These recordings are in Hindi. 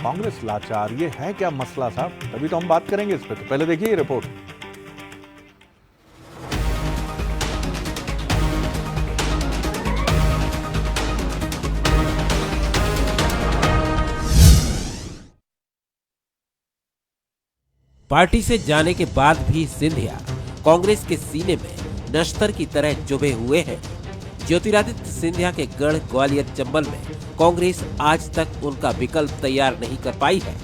कांग्रेस लाचार, ये है क्या मसला साहब? तभी तो हम बात करेंगे इस पे। तो पहले देखिए ये रिपोर्ट। पार्टी से जाने के बाद भी सिंधिया कांग्रेस के सीने में नश्तर की तरह चुभे हुए हैं। ज्योतिरादित्य सिंधिया के गढ़ ग्वालियर चंबल में कांग्रेस आज तक उनका विकल्प तैयार नहीं कर पाई है।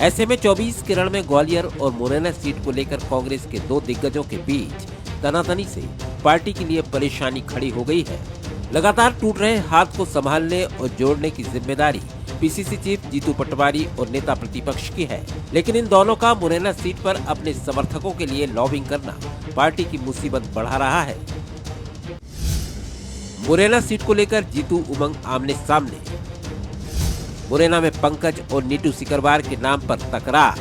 ऐसे में 24 किरण में ग्वालियर और मुरैना सीट को लेकर कांग्रेस के दो दिग्गजों के बीच तनातनी से पार्टी के लिए परेशानी खड़ी हो गई है। लगातार टूट रहे हाथ को संभालने और जोड़ने की जिम्मेदारी पीसीसी चीफ जीतू पटवारी और नेता प्रतिपक्ष की है, लेकिन इन दोनों का मुरैना सीट पर अपने समर्थकों के लिए लॉबिंग करना पार्टी की मुसीबत बढ़ा रहा है। मुरैना सीट को लेकर जीतू उमंग आमने सामने। मुरैना में पंकज और नीटू सिकरवार के नाम पर तकरार।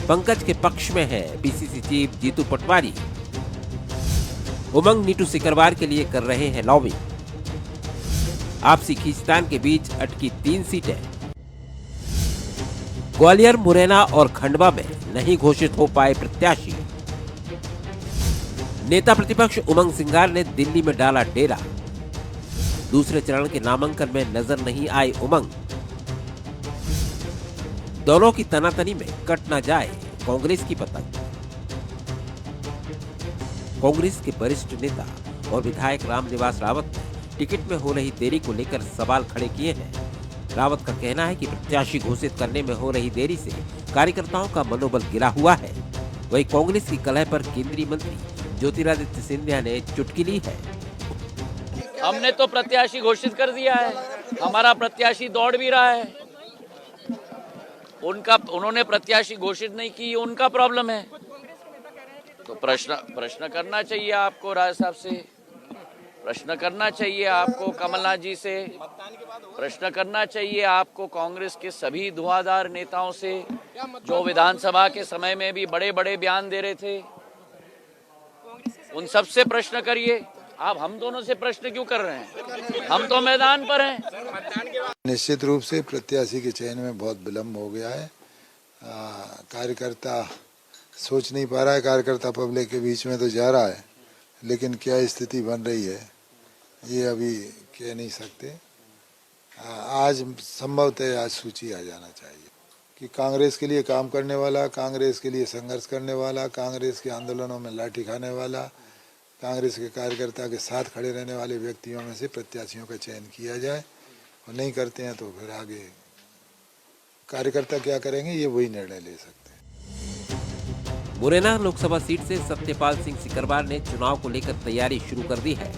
पंकज के पक्ष में है पीसीसी चीफ जीतू पटवारी। उमंग नीटू सिकरवार के लिए कर रहे हैं लॉबिंग। आपसी खींचतान के बीच अटकी 3 सीटें। ग्वालियर, मुरैना और खंडवा में नहीं घोषित हो पाए प्रत्याशी। नेता प्रतिपक्ष उमंग सिंगार ने दिल्ली में डाला डेरा। दूसरे चरण के नामांकन में नजर नहीं आए उमंग। दोनों की तनातनी में कट न जाए कांग्रेस की पतंग। कांग्रेस के वरिष्ठ नेता और विधायक रामनिवास रावत ने टिकट में हो रही देरी को लेकर सवाल खड़े किए हैं। रावत का कहना है कि प्रत्याशी घोषित करने में हो रही देरी से कार्यकर्ताओं का मनोबल गिरा हुआ है। वहीं कांग्रेस की कलह पर केंद्रीय मंत्री ज्योतिरादित्य सिंधिया ने चुटकी ली है। हमने तो प्रत्याशी घोषित कर दिया है, हमारा प्रत्याशी दौड़ भी रहा है। उन्होंने प्रत्याशी घोषित नहीं की, उनका प्रॉब्लम है। तो प्रश्न करना चाहिए आपको, राज साहब से प्रश्न करना चाहिए आपको, कमलनाथ जी से प्रश्न करना चाहिए आपको, कांग्रेस के सभी धुआंधार नेताओं से जो विधानसभा के समय में भी बड़े बड़े बयान दे रहे थे, उन सब से प्रश्न करिए। आप हम दोनों से प्रश्न क्यों कर रहे हैं? हम तो मैदान पर हैं। निश्चित रूप से प्रत्याशी के चयन में बहुत विलम्ब हो गया है। कार्यकर्ता सोच नहीं पा रहा है, कार्यकर्ता पब्लिक के बीच में तो जा रहा है, लेकिन क्या स्थिति बन रही है ये अभी कह नहीं सकते। आज संभवतः आज सूची आ जाना चाहिए कि कांग्रेस के लिए काम करने वाला, कांग्रेस के लिए संघर्ष करने वाला, कांग्रेस के आंदोलनों में लाठी खाने वाला, कांग्रेस के कार्यकर्ता के साथ खड़े रहने वाले व्यक्तियों में से प्रत्याशियों का चयन किया जाए। और नहीं करते हैं तो फिर आगे कार्यकर्ता क्या करेंगे ये वही निर्णय ले सकते हैं। मुरैना लोकसभा सीट से सत्यपाल सिंह सिकरवार ने चुनाव को लेकर तैयारी शुरू कर दी है,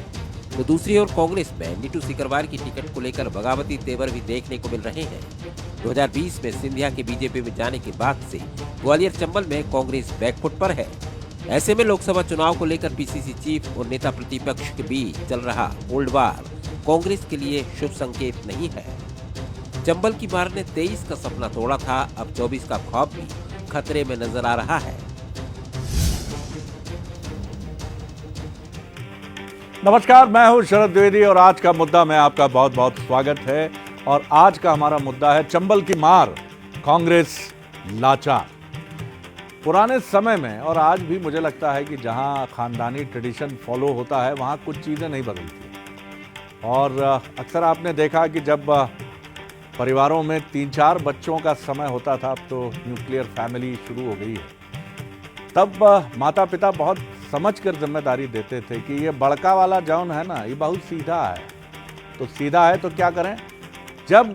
तो दूसरी ओर कांग्रेस में नीटू सिकरवार की टिकट को लेकर बगावती तेवर भी देखने को मिल रहे हैं। 2020 में सिंधिया के बीजेपी में जाने के बाद से ग्वालियर चंबल में कांग्रेस बैकफुट पर है। ऐसे में लोकसभा चुनाव को लेकर पीसीसी चीफ और नेता प्रतिपक्ष के बीच चल रहा कोल्ड वार कांग्रेस के लिए शुभ संकेत नहीं है। चंबल की मार ने 23 का सपना तोड़ा था, अब 24 का ख्वाब भी खतरे में नजर आ रहा है। नमस्कार, मैं हूं शरद द्विवेदी और आज का मुद्दा में आपका बहुत बहुत स्वागत है। और आज का हमारा मुद्दा है चंबल की मार, कांग्रेस लाचार। पुराने समय में और आज भी मुझे लगता है कि जहां खानदानी ट्रेडिशन फॉलो होता है वहां कुछ चीज़ें नहीं बदलती। और अक्सर आपने देखा कि जब परिवारों में 3-4 बच्चों का समय होता था, अब तो न्यूक्लियर फैमिली शुरू हो गई है, तब माता पिता बहुत समझकर जिम्मेदारी देते थे कि ये बड़का वाला जौन है ना, ये बहुत सीधा है। तो सीधा है तो क्या करें, जब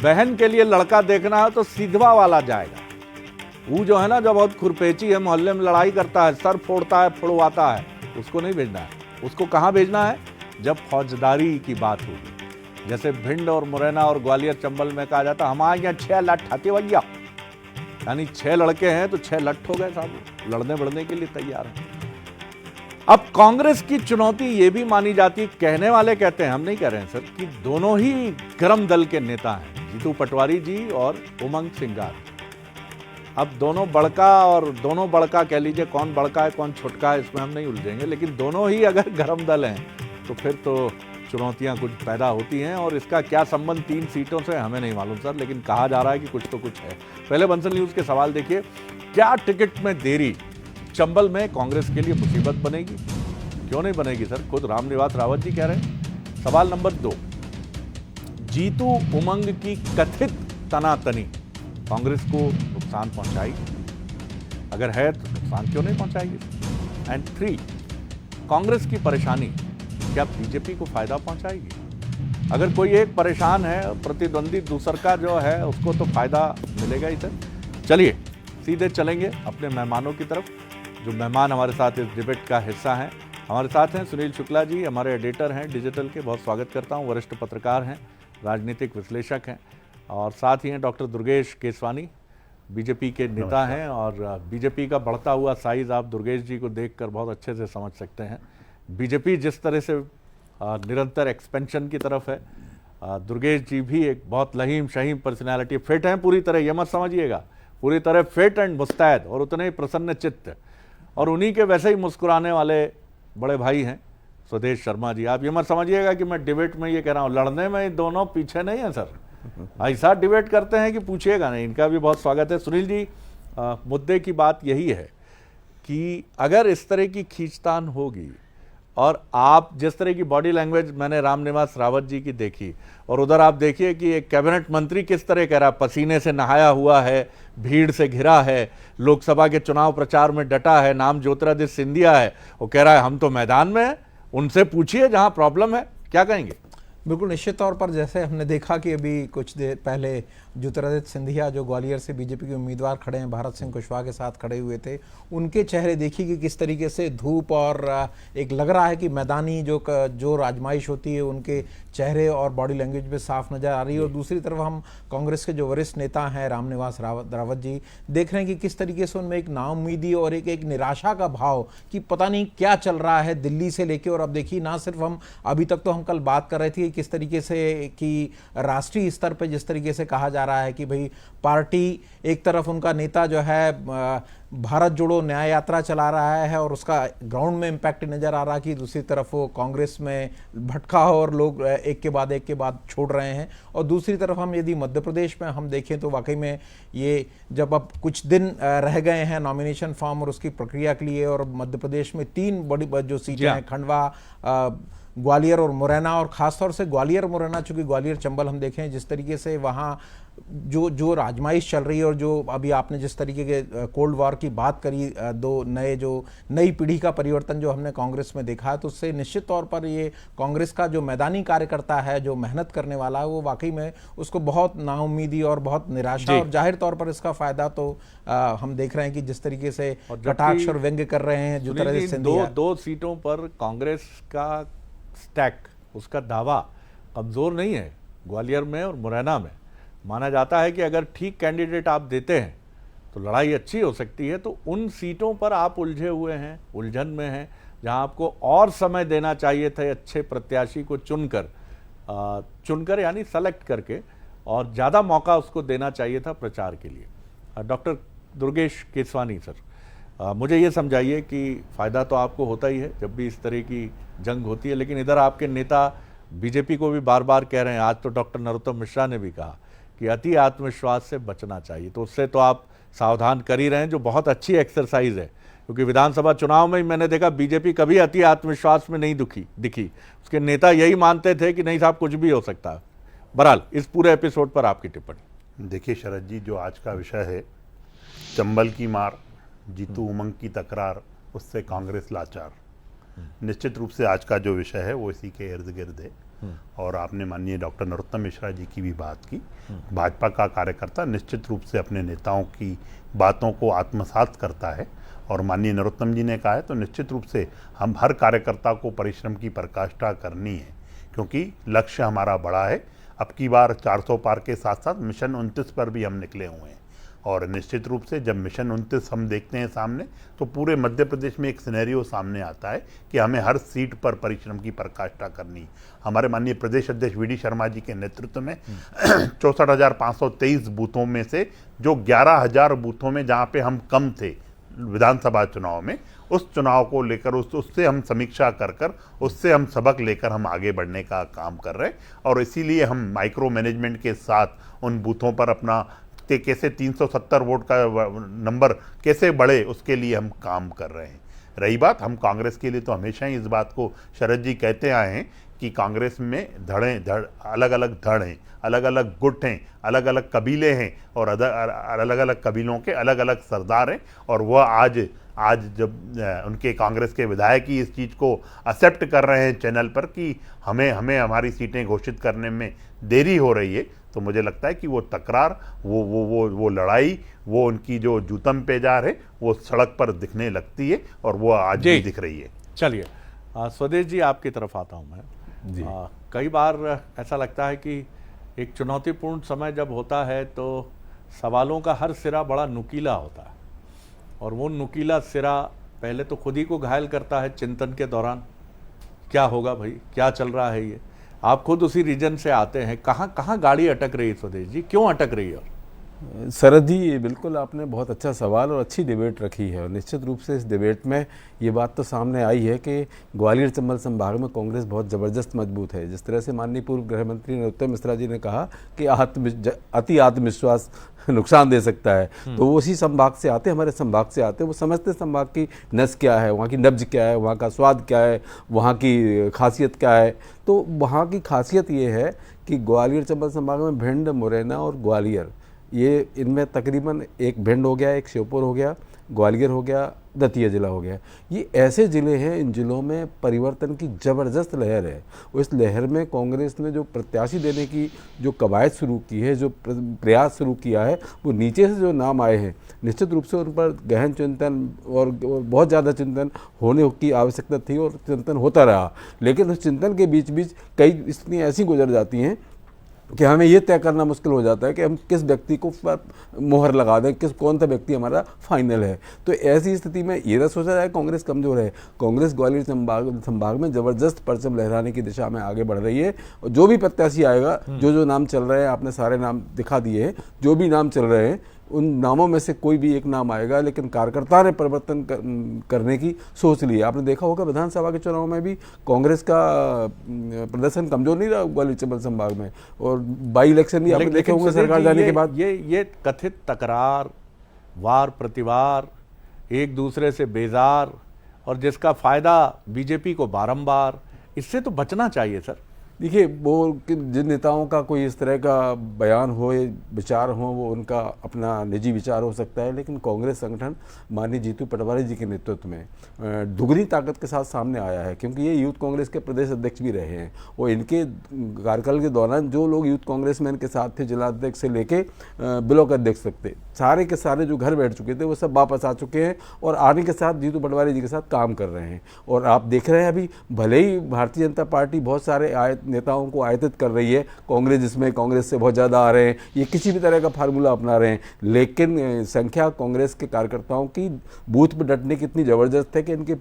बहन के लिए लड़का देखना है तो सीधवा वाला जाएगा। वो जो है ना, जो बहुत खुरपेची है, मोहल्ले में लड़ाई करता है, सर फोड़ता है, फुड़वाता है, उसको नहीं भेजना है। उसको कहाँ भेजना है? जब फौजदारी की बात होगी। जैसे भिंड और मुरैना और ग्वालियर चंबल में कहा जाता, हमारे यहाँ 6 लठ आते भैया, यानी 6 लड़के हैं तो 6 लठ हो गए साहब, लड़ने बढ़ने के लिए तैयार है। अब कांग्रेस की चुनौती ये भी मानी जाती, कहने वाले कहते हैं, हम नहीं कह रहे हैं सर, कि दोनों ही गर्म दल के नेता हैं, जीतू पटवारी जी और उमंग सिंगार। अब दोनों बड़का और दोनों बड़का कह लीजिए, कौन बड़का है कौन छोटका है इसमें हम नहीं उलझेंगे, लेकिन दोनों ही अगर गर्म दल हैं तो फिर तो चुनौतियां कुछ पैदा होती हैं और इसका क्या संबंध 3 सीटों से हमें नहीं मालूम सर, लेकिन कहा जा रहा है कि कुछ तो कुछ है। पहले बंसल न्यूज़ के सवाल देखिए, क्या टिकट में देरी चंबल में कांग्रेस के लिए मुसीबत बनेगी? क्यों नहीं बनेगी सर, खुद रामनिवास रावत जी कह रहे हैं। सवाल नंबर 2, जीतू उमंग की कथित तनातनी कांग्रेस को नुकसान पहुंचाएगी? अगर है तो नुकसान क्यों नहीं पहुंचाएगी? एंड 3, कांग्रेस की परेशानी क्या बीजेपी को फायदा पहुंचाएगी? अगर कोई एक परेशान है, प्रतिद्वंदी दूसर का जो है उसको तो फायदा मिलेगा ही सर। चलिए सीधे चलेंगे अपने मेहमानों की तरफ, जो मेहमान हमारे साथ इस डिबेट का हिस्सा हैं। हमारे साथ हैं सुनील शुक्ला जी, हमारे एडिटर हैं डिजिटल के, बहुत स्वागत करता हूं। वरिष्ठ पत्रकार हैं, राजनीतिक विश्लेषक हैं, और साथ ही हैं डॉक्टर दुर्गेश केसवानी, बीजेपी के नेता हैं, और बीजेपी का बढ़ता हुआ साइज आप दुर्गेश जी को देखकर बहुत अच्छे से समझ सकते हैं। बीजेपी जिस तरह से निरंतर एक्सपेंशन की तरफ है, दुर्गेश जी भी एक बहुत लहीम शहीम पर्सनैलिटी, फिट हैं पूरी तरह, ये मत समझिएगा, पूरी तरह फिट एंड मुस्तैद और उतने ही प्रसन्न चित्त, और उन्हीं के वैसे ही मुस्कुराने वाले बड़े भाई हैं स्वदेश शर्मा जी। आप ये मत समझिएगा कि मैं डिबेट में ये कह रहा हूँ, लड़ने में दोनों पीछे नहीं है सर, ऐसा डिबेट करते हैं कि पूछिएगा नहीं। इनका भी बहुत स्वागत है। सुनील जी, मुद्दे की बात यही है कि अगर इस तरह की खींचतान होगी, और आप जिस तरह की बॉडी लैंग्वेज मैंने रामनिवास रावत जी की देखी, और उधर आप देखिए कि एक कैबिनेट मंत्री किस तरह कह रहा, पसीने से नहाया हुआ है, भीड़ से घिरा है, लोकसभा के चुनाव प्रचार में डटा है, नाम ज्योतिरादित्य सिंधिया है, वो कह रहा है हम तो मैदान में हैं, उनसे पूछिए जहां प्रॉब्लम है। क्या कहेंगे? बिल्कुल निश्चित तौर पर जैसे हमने देखा कि अभी कुछ देर पहले ज्योतिरादित्य सिंधिया जो ग्वालियर से बीजेपी के उम्मीदवार खड़े हैं, भारत सिंह कुशवाहा के साथ खड़े हुए थे, उनके चेहरे देखिए कि किस तरीके से धूप और एक लग रहा है कि मैदानी जो आजमाइश होती है उनके चेहरे और बॉडी लैंग्वेज में साफ नजर आ रही है। और दूसरी तरफ हम कांग्रेस के जो वरिष्ठ नेता हैं रामनिवास रावत जी देख रहे हैं कि किस तरीके से उनमें एक नाउम्मीदी और एक निराशा का भाव कि पता नहीं क्या चल रहा है दिल्ली से लेके। और अब देखिए, ना सिर्फ हम अभी तक तो हम कल बात कर रहे थे किस तरीके से कि राष्ट्रीय स्तर पर जिस तरीके से कहा जा रहा है कि भाई पार्टी एक तरफ उनका नेता जो है भारत जोड़ो न्याय यात्रा चला रहा है और उसका ग्राउंड में इम्पैक्ट नजर आ रहा है, कि दूसरी तरफ वो कांग्रेस में भटका और लोग एक के बाद छोड़ रहे हैं। और दूसरी तरफ हम यदि मध्य प्रदेश में हम देखें तो वाकई में ये जब अब कुछ दिन रह गए हैं नॉमिनेशन फॉर्म और उसकी प्रक्रिया के लिए, और मध्य प्रदेश में 3 बड़ी जो सीटें हैं, खंडवा, ग्वालियर और मुरैना, और खासतौर से ग्वालियर मुरैना, चूंकि ग्वालियर चंबल हम देखें जिस तरीके से वहाँ जो आजमाइश चल रही है, और जो अभी आपने जिस तरीके के कोल्ड वॉर की बात करी, नई पीढ़ी का परिवर्तन जो हमने कांग्रेस में देखा है, तो उससे निश्चित तौर पर ये कांग्रेस का जो मैदानी कार्यकर्ता है, जो मेहनत करने वाला है, वो वाकई में उसको बहुत नाउम्मीदी और बहुत निराशा, और जाहिर तौर पर इसका फायदा तो हम देख रहे हैं कि जिस तरीके से कटाक्ष और व्यंग्य कर रहे हैं ज्योतिरादित्य सिंधिया। दो सीटों पर कांग्रेस का स्टैक, उसका दावा कमजोर नहीं है। ग्वालियर में और मुरैना में माना जाता है कि अगर ठीक कैंडिडेट आप देते हैं तो लड़ाई अच्छी हो सकती है। तो उन सीटों पर आप उलझे हुए हैं, उलझन में हैं, जहां आपको और समय देना चाहिए था अच्छे प्रत्याशी को चुनकर यानी सेलेक्ट करके, और ज़्यादा मौका उसको देना चाहिए था प्रचार के लिए। डॉक्टर दुर्गेश केसवानी सर, मुझे ये समझाइए कि फ़ायदा तो आपको होता ही है जब भी इस तरह की जंग होती है, लेकिन इधर आपके नेता बीजेपी को भी बार बार कह रहे हैं, आज तो डॉक्टर नरोत्तम मिश्रा ने भी कहा कि अति आत्मविश्वास से बचना चाहिए। तो उससे तो आप सावधान कर ही रहे हैं, जो बहुत अच्छी एक्सरसाइज है, क्योंकि विधानसभा चुनाव में मैंने देखा बीजेपी कभी अति आत्मविश्वास में नहीं दिखी। उसके नेता यही मानते थे कि नहीं साहब कुछ भी हो सकता है। बहरहाल इस पूरे एपिसोड पर आपकी टिप्पणी। देखिए शरद जी, जो आज का विषय है, चंबल की मार, जीतू उमंग की तकरार, उससे कांग्रेस लाचार, निश्चित रूप से आज का जो विषय है वो इसी के इर्द गिर्द है। और आपने माननीय डॉक्टर नरोत्तम मिश्रा जी की भी बात की। भाजपा का कार्यकर्ता निश्चित रूप से अपने नेताओं की बातों को आत्मसात करता है, और माननीय नरोत्तम जी ने कहा है तो निश्चित रूप से हम हर कार्यकर्ता को परिश्रम की पराकाष्ठा करनी है, क्योंकि लक्ष्य हमारा बड़ा है। अब की बार 400 पार के साथ साथ मिशन 29 पर भी हम निकले हुए हैं, और निश्चित रूप से जब मिशन 29 हम देखते हैं सामने, तो पूरे मध्य प्रदेश में एक सिनेरियो सामने आता है कि हमें हर सीट पर परिश्रम की पराकाष्ठा करनी। हमारे माननीय प्रदेश अध्यक्ष वी डी शर्मा जी के नेतृत्व में 64,523 बूथों में से जो 11,000 बूथों में जहाँ पे हम कम थे, विधानसभा चुनाव में, उस चुनाव को लेकर उससे हम समीक्षा कर उससे हम सबक लेकर हम आगे बढ़ने का काम कर रहे हैं। और इसीलिए हम माइक्रो मैनेजमेंट के साथ उन बूथों पर अपना कैसे 370 वोट का नंबर कैसे बढ़े, उसके लिए हम काम कर रहे हैं। रही बात, हम कांग्रेस के लिए तो हमेशा ही इस बात को शरद जी कहते आए हैं कि कांग्रेस में अलग अलग धड़ हैं, अलग अलग गुट हैं, अलग अलग कबीले हैं और अलग अलग कबीलों के अलग अलग सरदार हैं। और वह आज जब उनके कांग्रेस के विधायक ही इस चीज़ को एक्सेप्ट कर रहे हैं चैनल पर कि हमें हमारी सीटें घोषित करने में देरी हो रही है, तो मुझे लगता है कि वो तकरार, वो लड़ाई, वो उनकी जो जूतम पेजार है, वो सड़क पर दिखने लगती है और वो आज भी दिख रही है। चलिए स्वदेश जी, आपकी तरफ आता हूँ मैं जी। कई बार ऐसा लगता है कि एक चुनौतीपूर्ण समय जब होता है तो सवालों का हर सिरा बड़ा नुकीला होता है, और वो नुकीला सिरा पहले तो खुद ही को घायल करता है चिंतन के दौरान। क्या होगा भाई, क्या चल रहा है ये? आप खुद उसी रीजन से आते हैं, कहाँ गाड़ी अटक रही है स्वदेश जी, क्यों अटक रही है? शरद जी, बिल्कुल आपने बहुत अच्छा सवाल और अच्छी डिबेट रखी है। और निश्चित रूप से इस डिबेट में ये बात तो सामने आई है कि ग्वालियर चंबल संभाग में कांग्रेस बहुत ज़बरदस्त मजबूत है। जिस तरह से माननीय पूर्व गृह मंत्री नरोत्तम मिश्रा जी ने कहा कि अति आत्मविश्वास नुकसान दे सकता है, तो वो उसी संभाग से आते, हमारे संभाग से आते, वो समझते संभाग की नस क्या है, वहाँ की नब्ज क्या है, वहाँ का स्वाद क्या है, वहाँ की खासियत क्या है। तो वहाँ की खासियत ये है कि ग्वालियर चंबल संभाग में भिंड, मुरैना और ग्वालियर, ये इनमें तकरीबन एक भिंड हो गया, एक श्योपुर हो गया, ग्वालियर हो गया, दतिया जिला हो गया। ये ऐसे ज़िले हैं, इन ज़िलों में परिवर्तन की ज़बरदस्त लहर है। और इस लहर में कांग्रेस ने जो प्रत्याशी देने की जो कवायद शुरू की है, जो प्रयास शुरू किया है, वो नीचे से जो नाम आए हैं, निश्चित रूप से उन पर गहन चिंतन और बहुत ज़्यादा चिंतन होने की आवश्यकता थी और चिंतन होता रहा। लेकिन उस चिंतन के बीच बीच कई स्थितियाँ ऐसी गुजर जाती हैं कि हमें ये तय करना मुश्किल हो जाता है कि हम किस व्यक्ति को मोहर लगा दें, कौन सा व्यक्ति हमारा फाइनल है। तो ऐसी स्थिति में ये ना सोचा जाए कांग्रेस कमज़ोर है। कांग्रेस ग्वालियर संभाग में ज़बरदस्त परचम लहराने की दिशा में आगे बढ़ रही है। और जो भी प्रत्याशी आएगा, जो नाम चल रहे हैं, आपने सारे नाम दिखा दिए हैं, जो भी नाम चल रहे हैं, उन नामों में से कोई भी एक नाम आएगा, लेकिन कार्यकर्ता ने परिवर्तन करने की सोच ली है। आपने देखा होगा विधानसभा के चुनाव में भी कांग्रेस का प्रदर्शन कमजोर नहीं रहा ग्वालियर चंबल संभाग में, और बाई इलेक्शन भी आपने देखे होंगे सरकार जाने के बाद। ये कथित तकरार, वार प्रतिवार, एक दूसरे से बेजार, और जिसका फायदा बीजेपी को बारंबार, इससे तो बचना चाहिए सर। देखिए, वो जिन नेताओं का कोई इस तरह का बयान हो, विचार हो, वो उनका अपना निजी विचार हो सकता है, लेकिन कांग्रेस संगठन माननीय जीतू पटवारी जी के नेतृत्व में दुगनी ताकत के साथ सामने आया है, क्योंकि ये यूथ कांग्रेस के प्रदेश अध्यक्ष भी रहे हैं। और इनके कार्यकाल के दौरान जो लोग यूथ कांग्रेस में इनके साथ थे, जिला अध्यक्ष से लेके ब्लॉक अध्यक्ष तक थे, सारे के सारे जो घर बैठ चुके थे वो सब वापस आ चुके हैं और आने के साथ जीतू पटवारी जी के साथ काम कर रहे हैं। और आप देख रहे हैं अभी भले ही भारतीय जनता पार्टी बहुत सारे नेताओं को आयतित कर रही है, कांग्रेस जिसमें कांग्रेस से बहुत ज़्यादा आ रहे हैं, ये किसी भी तरह का फार्मूला अपना रहे हैं, लेकिन संख्या कांग्रेस के कार्यकर्ताओं की बूथ पर डटने की इतनी ज़बरदस्त है कि इनके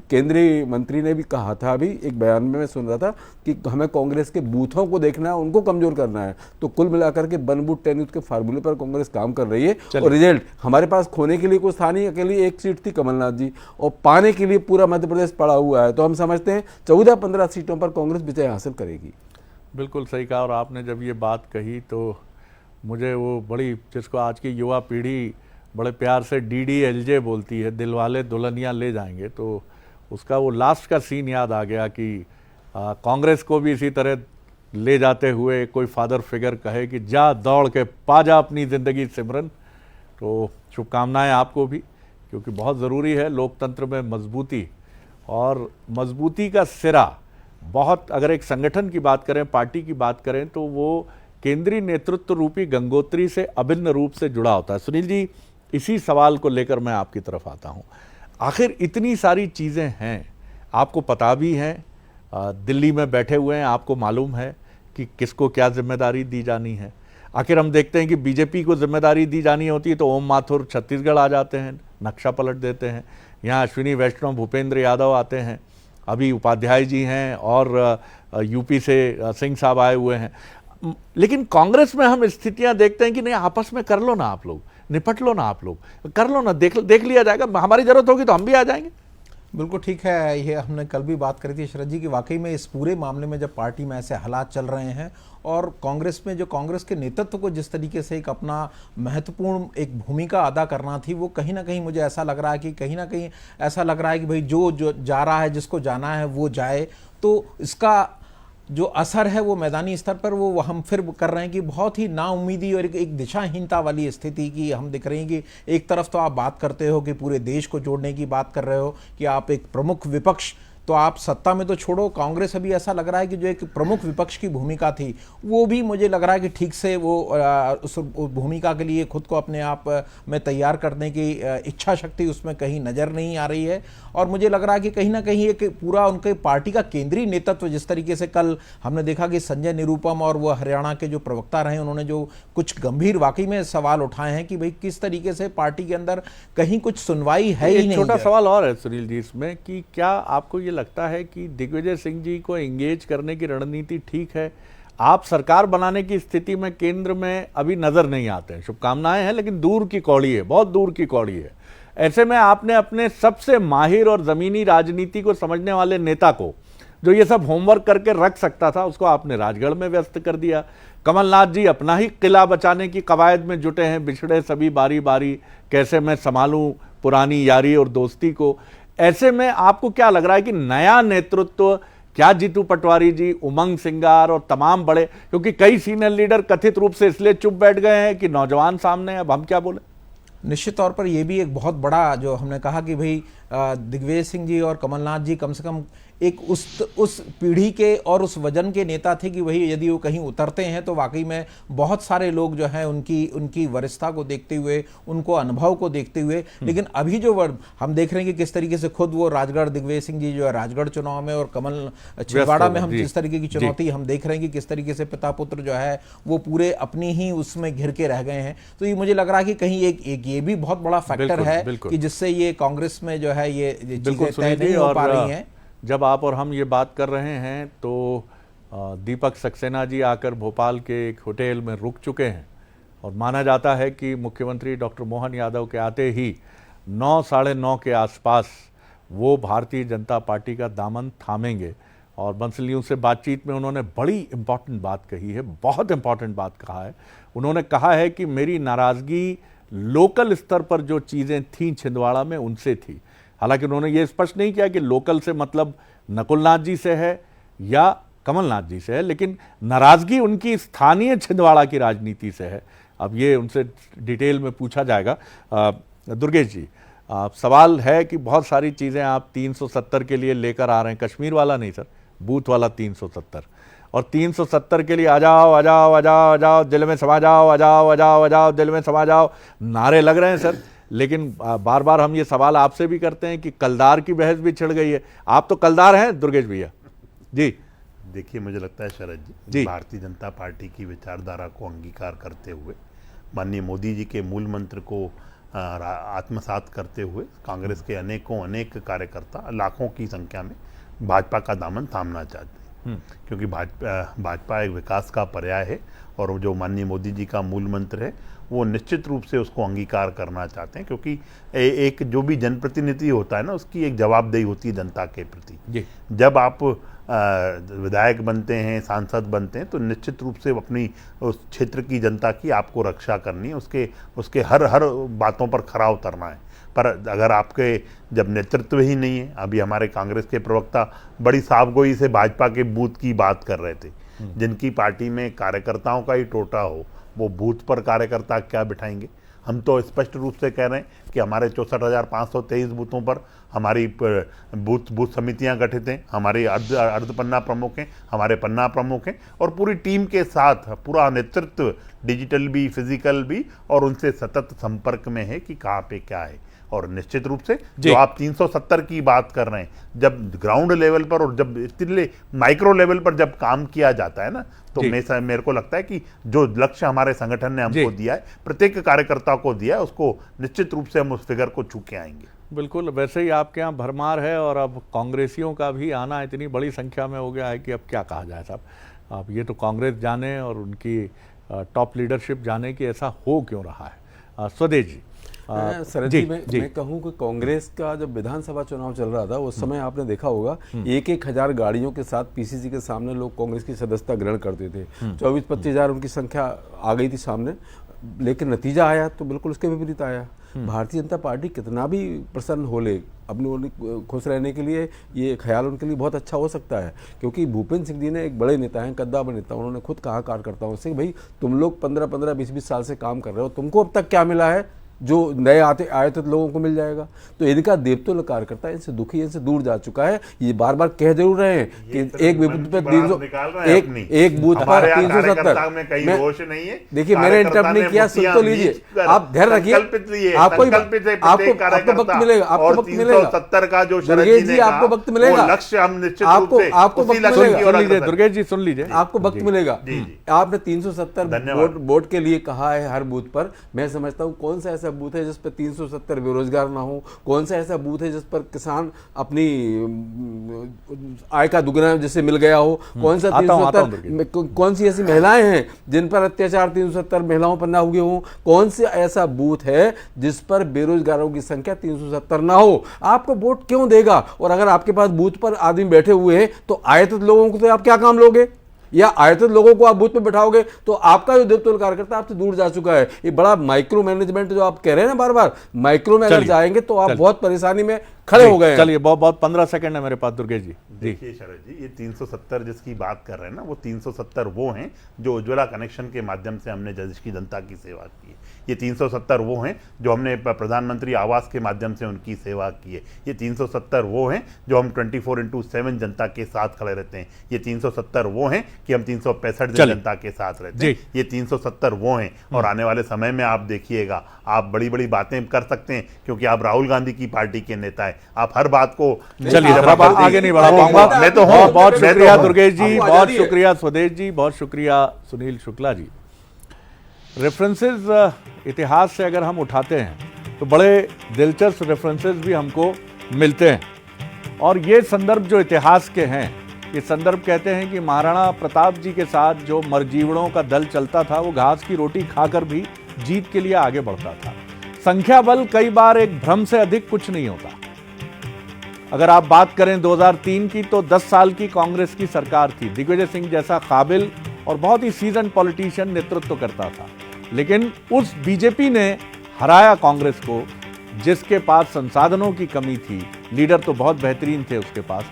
केंद्रीय मंत्री ने भी कहा था, अभी एक बयान में मैं सुन रहा था कि हमें कांग्रेस के बूथों को देखना है, उनको कमज़ोर करना है। तो कुल मिलाकर के 1 बूथ 10 यूथ के फार्मूले पर कांग्रेस काम कर रही है। और रिजल्ट हमारे पास खोने के लिए कुछ था नहीं, अकेली एक सीट थी कमलनाथ जी, और पाने के लिए पूरा मध्य प्रदेश पड़ा हुआ है। तो हम समझते हैं 14-15 सीटों पर कांग्रेस विजय हासिल करेगी। बिल्कुल सही कहा। और आपने जब ये बात कही तो मुझे वो बड़ी, जिसको आज की युवा पीढ़ी बड़े प्यार से DDLJ बोलती है, दिलवाले दुल्हनिया ले जाएंगे, तो उसका वो लास्ट का सीन याद आ गया कि कांग्रेस को भी इसी तरह ले जाते हुए कोई फादर फिगर कहे कि जा दौड़ के पा जा अपनी ज़िंदगी सिमरन। तो शुभकामनाएं आपको भी, क्योंकि बहुत ज़रूरी है लोकतंत्र में मजबूती, और मजबूती का सिरा बहुत, अगर एक संगठन की बात करें, पार्टी की बात करें, तो वो केंद्रीय नेतृत्व रूपी गंगोत्री से अभिन्न रूप से जुड़ा होता है। सुनील जी, इसी सवाल को लेकर मैं आपकी तरफ आता हूं। आखिर इतनी सारी चीज़ें हैं, आपको पता भी हैं, दिल्ली में बैठे हुए हैं, आपको मालूम है कि किसको क्या जिम्मेदारी दी जानी है। आखिर हम देखते हैं कि बीजेपी को जिम्मेदारी दी जानी होती है तो ओम माथुर छत्तीसगढ़ आ जाते हैं, नक्शा पलट देते हैं। यहाँ अश्विनी वैष्णव, भूपेंद्र यादव आते हैं, अभी उपाध्याय जी हैं, और यूपी से सिंह साहब आए हुए हैं। लेकिन कांग्रेस में हम स्थितियां देखते हैं कि नहीं, आपस में कर लो ना आप लोग, निपट लो ना, आप लोग कर लो ना, देख लिया जाएगा, हमारी जरूरत होगी तो हम भी आ जाएंगे। बिल्कुल ठीक है। ये हमने कल भी बात करी थी शरद जी की, वाकई में इस पूरे मामले में जब पार्टी में ऐसे हालात चल रहे हैं और कांग्रेस में जो कांग्रेस के नेतृत्व को जिस तरीके से एक अपना महत्वपूर्ण एक भूमिका अदा करना थी, वो कहीं ना कहीं मुझे ऐसा लग रहा है कि कहीं ना कहीं ऐसा लग रहा है कि भाई जो जा रहा है, जिसको जाना है वो जाए, तो इसका जो असर है वो मैदानी स्तर पर वो हम फिर कर रहे हैं कि बहुत ही नाउम्मीदी और एक दिशाहीनता वाली स्थिति की हम दिख रही हैं। कि एक तरफ तो आप बात करते हो कि पूरे देश को जोड़ने की बात कर रहे हो कि आप एक प्रमुख विपक्ष, तो आप सत्ता में तो छोड़ो, कांग्रेस अभी ऐसा लग रहा है कि जो एक प्रमुख विपक्ष की भूमिका थी वो भी मुझे लग रहा है कि ठीक से वो उस भूमिका के लिए खुद को अपने आप में तैयार करने की इच्छा शक्ति उसमें कहीं नज़र नहीं आ रही है। और मुझे लग रहा है कि कहीं ना कहीं एक पूरा उनके पार्टी का केंद्रीय नेतृत्व, जिस तरीके से कल हमने देखा कि संजय निरुपम और वो हरियाणा के जो प्रवक्ता रहे, उन्होंने जो कुछ गंभीर वाकई में सवाल उठाए हैं कि भाई किस तरीके से पार्टी के अंदर कहीं कुछ सुनवाई है ही नहीं। छोटा सवाल और है सुनील जी इसमें कि क्या आपको ये लगता है कि दिग्विजय सिंह जी को एंगेज करने की रणनीति ठीक है? आप सरकार बनाने की स्थिति में केंद्र में अभी नजर नहीं आते हैं, शुभकामनाएं हैं लेकिन दूर की कौड़ी है, बहुत दूर की कौड़ी है। ऐसे में आपने अपने सबसे माहिर और जमीनी राजनीति को समझने वाले नेता को, जो ये सब होमवर्क करके रख सकता था, उसको आपने राजगढ़ में व्यस्त कर दिया। कमलनाथ जी अपना ही किला बचाने की कवायद में जुटे हैं, बिछड़े सभी बारी बारी, कैसे मैं संभालूं पुरानी यारी और दोस्ती को। ऐसे में आपको क्या लग रहा है कि नया नेतृत्व, क्या जीतू पटवारी जी, उमंग सिंगार और तमाम बड़े, क्योंकि कई सीनियर लीडर कथित रूप से इसलिए चुप बैठ गए हैं कि नौजवान सामने, अब हम क्या बोले? निश्चित तौर पर यह भी एक बहुत बड़ा, जो हमने कहा कि भाई दिग्विजय सिंह जी और कमलनाथ जी कम से कम एक उस पीढ़ी के और उस वजन के नेता थे कि वही यदि वो कहीं उतरते हैं तो वाकई में बहुत सारे लोग जो हैं उनकी वरिष्ठता को देखते हुए, उनको अनुभव को देखते हुए, लेकिन अभी जो हम देख रहे हैं कि किस तरीके से खुद वो राजगढ़, दिग्विजय सिंह जी जो है राजगढ़ चुनाव में और कमल छिंदवाड़ा में हम जिस तरीके की चुनौती हम देख रहे हैं कि किस तरीके से पिता पुत्र जो है वो पूरे अपनी ही उसमें घिर के रह गए हैं। तो ये मुझे लग रहा है कि कहीं एक ये भी बहुत बड़ा फैक्टर है कि जिससे ये कांग्रेस में जो है ये चीजें तय नहीं हो पा रही हैं। जब आप और हम ये बात कर रहे हैं तो दीपक सक्सेना जी आकर भोपाल के एक होटल में रुक चुके हैं और माना जाता है कि मुख्यमंत्री डॉक्टर मोहन यादव के आते ही 9 साढ़े 9 के आसपास वो भारतीय जनता पार्टी का दामन थामेंगे। और बंसलियों से बातचीत में उन्होंने बड़ी इंपॉर्टेंट बात कही है, बहुत इंपॉर्टेंट बात कहा है। उन्होंने कहा है कि मेरी नाराज़गी लोकल स्तर पर जो चीज़ें थीं छिंदवाड़ा में, उनसे थी। हालांकि उन्होंने ये स्पष्ट नहीं किया कि लोकल से मतलब नकुलनाथ जी से है या कमलनाथ जी से है, लेकिन नाराजगी उनकी स्थानीय छिंदवाड़ा की राजनीति से है। अब ये उनसे डिटेल में पूछा जाएगा। दुर्गेश जी, सवाल है कि बहुत सारी चीज़ें आप 370 के लिए लेकर आ रहे हैं, कश्मीर वाला नहीं सर, बूथ वाला 370, और 370 के लिए आ जाओ आ जाओ आ जाओ आ जाओ, दिल में समा जाओ, आ जाओ आ जाओ आ जाओ, दिल में समा जाओ, नारे लग रहे हैं सर। लेकिन बार बार हम ये सवाल आपसे भी करते हैं कि कलदार की बहस भी छिड़ गई है। आप तो कलदार हैं दुर्गेश भैया जी। देखिए, मुझे लगता है शरद जी, भारतीय जनता पार्टी की विचारधारा को अंगीकार करते हुए, माननीय मोदी जी के मूल मंत्र को आत्मसात करते हुए, कांग्रेस के अनेक कार्यकर्ता लाखों की संख्या में भाजपा का दामन थामना चाहते हैं। क्योंकि भाजपा एक विकास का पर्याय है और जो माननीय मोदी जी का मूल मंत्र है वो निश्चित रूप से उसको अंगीकार करना चाहते हैं। क्योंकि एक जो भी जनप्रतिनिधि होता है ना, उसकी एक जवाबदेही होती है जनता के प्रति। जब आप विधायक बनते हैं, सांसद बनते हैं, तो निश्चित रूप से अपनी उस क्षेत्र की जनता की आपको रक्षा करनी है, उसके हर बातों पर खरा उतरना है। पर अगर आपके जब नेतृत्व ही नहीं है, अभी हमारे कांग्रेस के प्रवक्ता बड़ी साफगोई से भाजपा के बूथ की बात कर रहे थे, जिनकी पार्टी में कार्यकर्ताओं का ही टोटा हो, वो बूथ पर कार्यकर्ता क्या बिठाएंगे? हम तो स्पष्ट रूप से कह रहे हैं कि हमारे 64,523 बूथों पर हमारी बूथ समितियां गठित हैं, हमारी अर्ध पन्ना प्रमुख हैं, हमारे पन्ना प्रमुख हैं, और पूरी टीम के साथ पूरा नेतृत्व डिजिटल भी, फिजिकल भी, और उनसे सतत संपर्क में है कि कहाँ पे क्या है। और निश्चित रूप से जो आप 370 की बात कर रहे हैं, जब ग्राउंड लेवल पर और जब इतने माइक्रो लेवल पर जब काम किया जाता है ना, तो मेरे को लगता है कि जो लक्ष्य हमारे संगठन ने हमको दिया है, प्रत्येक कार्यकर्ता को दिया है, उसको निश्चित रूप से हम उस फिगर को छू के आएंगे। बिल्कुल, वैसे ही आपके यहाँ भरमार है और अब कांग्रेसियों का भी आना इतनी बड़ी संख्या में हो गया है कि अब क्या कहा जाए साहब। अब ये तो कांग्रेस जाने और उनकी टॉप लीडरशिप जाने कि ऐसा हो क्यों रहा है। स्वदेश जी। शरद जी, मैं कहूँ कि कांग्रेस का जब विधानसभा चुनाव चल रहा था उस समय आपने देखा होगा 1,000 गाड़ियों के साथ पीसीसी के सामने लोग कांग्रेस की सदस्यता ग्रहण करते थे। 24-25 हजार उनकी संख्या आ गई थी सामने, लेकिन नतीजा आया तो बिल्कुल उसके विपरीत आया। भारतीय जनता पार्टी कितना भी प्रसन्न हो ले, अपने खुश रहने के लिए ये ख्याल उनके लिए बहुत अच्छा हो सकता है, क्योंकि भूपेंद्र सिंह जी ने एक बड़े नेता हैं, कद्दावर नेता, उन्होंने खुद कहा कार्यकर्ताओं से, भाई तुम लोग 15-15, 20-20 साल से काम कर रहे हो, तुमको अब तक क्या मिला है जो नए आए थे लोगों को मिल जाएगा। तो इनका देवतुल्य कार्यकर्ता इनसे दुखी, इनसे दूर जा चुका है। ये बार बार कह जरूर रहे हैं कि एक बूथ पे 300, एक बूथ पर 370। देखिए मैंने इंटरप्ट नहीं किया, सुन तो लीजिए, आप ध्यान रखिए, आपको वक्त मिलेगा, आपको वक्त मिलेगा, 70 का जो दुर्गेश जी आपको वक्त मिलेगा, लक्ष्य हम निश्चित रूप से आपको वक्त मिलेगा, दुर्गेश जी सुन लीजिए, आपको वक्त मिलेगा। आपने 370 वोट के लिए कहा है हर बूथ पर। मैं समझता हूँ कौन सा ऐसा बूथ है जिस पर 370 बेरोजगार ना हो, कौन सा ऐसा बूथ है जिस पर किसान अपनी आय का दुगना जिससे मिल गया हो, कौन सा 370, कौन सी ऐसी महिलाएं हैं जिन पर अत्याचार 370 महिलाओं पर ना हुए हो, कौन सा ऐसा बूथ है जिस पर बेरोजगारों की संख्या 370 ना हो। आपको वोट क्यों देगा? और अगर आपके पास बूथ पर आदमी बैठे हुए हैं तो आयत लोगों को तो आप क्या काम लोगे, या आयतित लोगों को आप बूथ पे बैठाओगे तो आपका जो देवतुल्य कार्यकर्ता आपसे दूर जा चुका है। ये बड़ा माइक्रो मैनेजमेंट जो आप कह रहे हैं ना, बार बार माइक्रो में अगर जाएंगे तो आप बहुत परेशानी में खड़े हो गए। चलिए बहुत 15 सेकंड है मेरे पास दुर्गेश जी। देखिए शरद जी, ये 370 जिसकी बात कर रहे हैं ना, वो 370 वो हैं जो उज्ज्वला कनेक्शन के माध्यम से हमने देश की जनता की सेवा की है। ये 370 वो हैं जो हमने प्रधानमंत्री आवास के माध्यम से उनकी सेवा की है। ये 370 वो हैं जो हम 24/7 जनता के साथ खड़े रहते हैं। ये 370 वो हैं कि हम 365 दिन जनता के साथ रहते हैं। ये 370 वो हैं, और आने वाले समय में आप देखिएगा, आप बड़ी बड़ी बातें कर सकते हैं क्योंकि आप राहुल गांधी की पार्टी के नेता हैं, आप हर बात को चलिए आगे नहीं बढ़ा पाऊंगा। मैं तो हूं। बहुत शुक्रिया दुर्गेश जी, बहुत शुक्रिया स्वदेश जी, बहुत शुक्रिया सुनील शुक्ला जी। रेफरेंसेस इतिहास से अगर हम उठाते हैं तो बड़े दिलचस्प रेफरेंसेस भी हमको मिलते हैं, और ये संदर्भ जो इतिहास के हैं, ये संदर्भ कहते हैं कि महाराणा प्रताप जी के साथ जो मरजीवड़ों का दल चलता था वो घास की रोटी खाकर भी जीत के लिए आगे बढ़ता था। संख्या बल कई बार एक भ्रम से अधिक कुछ नहीं होता। अगर आप बात करें 2003 की तो 10 साल की कांग्रेस की सरकार थी, दिग्विजय सिंह जैसा काबिल और बहुत ही सीजन पॉलिटिशियन नेतृत्व करता था, लेकिन उस बीजेपी ने हराया कांग्रेस को जिसके पास संसाधनों की कमी थी, लीडर तो बहुत बेहतरीन थे उसके पास।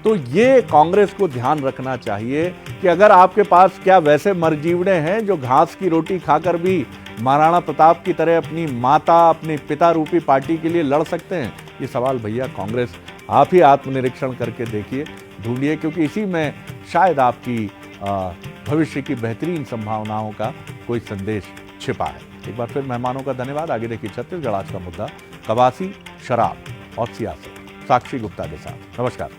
तो ये कांग्रेस को ध्यान रखना चाहिए कि अगर आपके पास क्या वैसे मरजीवड़े हैं जो घास की रोटी खाकर भी महाराणा प्रताप की तरह अपनी माता, अपने पिता रूपी पार्टी के लिए लड़ सकते हैं? ये सवाल भैया कांग्रेस आप ही आत्मनिरीक्षण करके देखिए, ढूंढिए, क्योंकि इसी में शायद आपकी भविष्य की बेहतरीन संभावनाओं का कोई संदेश छिपा है। एक बार फिर मेहमानों का धन्यवाद। आगे देखिए छत्तीसगढ़ आज का मुद्दा, कवासी, शराब और सियासत, साक्षी गुप्ता के साथ। नमस्कार।